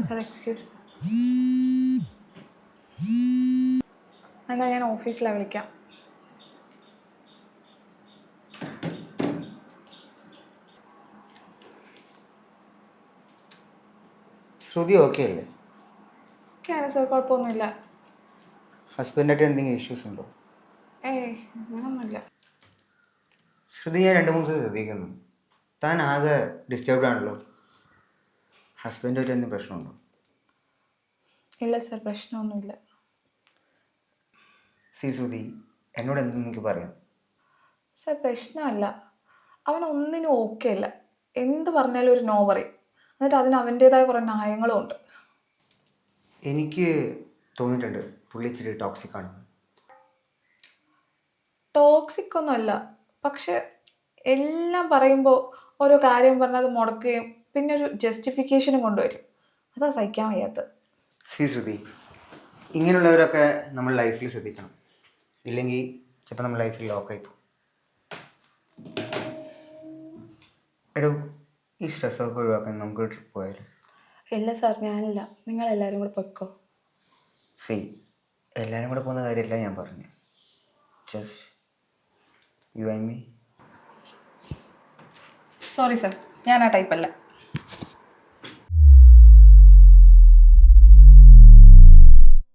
Sir excuse എന്നാൽ ഞാൻ ഓഫീസിലാണ് വിളിക്കാം. ശ്രുതി ഓക്കെ അല്ലേ? ഓക്കെയാണ് സാർ, കുഴപ്പമൊന്നുമില്ല. ഹസ്ബൻഡായിട്ട് എന്തെങ്കിലും ഇഷ്യൂസ് ഉണ്ടോ? ഏയ് അങ്ങനൊന്നുമില്ല. ശ്രുതി, ഞാൻ 2-3 ദിവസം ശ്രദ്ധിക്കുന്നു, താൻ ആകെ ഡിസ്റ്റർബ്ഡ് ആണല്ലോ. ഹസ്ബൻഡായിട്ട് എന്തെങ്കിലും പ്രശ്നമുണ്ടോ? ഇല്ല സാർ, പ്രശ്നമൊന്നുമില്ല. ശ്രുതി, എന്നോട് എന്തെന്ന് എനിക്ക് പറയാം. സാർ പ്രശ്നമല്ല, അവൻ ഒന്നിനും ഓക്കെ അല്ല. എന്ത് പറഞ്ഞാലും ഒരു നോ പറയും. എന്നിട്ട് അതിന് അവൻ്റേതായ കുറേ ന്യായങ്ങളും ഉണ്ട്. എനിക്ക് തോന്നിയിട്ടുണ്ട് പുള്ളി ഇച്ചിരി ടോക്സിക് ആണ്. ടോക്സിക് ഒന്നുമല്ല, പക്ഷെ എല്ലാം പറയുമ്പോൾ ഓരോ കാര്യം പറഞ്ഞാൽ അത് മുടക്കുകയും പിന്നെ ഒരു ജസ്റ്റിഫിക്കേഷനും കൊണ്ടുവരും. അതാ സഹിക്കാൻ വയ്യാത്തത്. ശ്രുതി, ഇങ്ങനെയുള്ളവരൊക്കെ നമ്മൾ ലൈഫിൽ ശ്രദ്ധിക്കണം, ഇല്ലെങ്കിൽ ചിലപ്പോൾ നമ്മൾ ലൈഫിൽ ലോക്കായി പോകും. എടോ, ഈ സ്ട്രെസ്സൊക്കെ ഒഴിവാക്കാൻ നമുക്കൊരു ട്രിപ്പ് പോയാലും? ഇല്ല സാർ, ഞാനില്ല, നിങ്ങളെല്ലാവരും കൂടെ പൊയ്ക്കോ. എല്ലാവരും കൂടെ പോകുന്ന കാര്യമല്ല ഞാൻ പറഞ്ഞു, just you and me. Sorry sir, ഞാൻ ആ ടൈപ്പല്ല.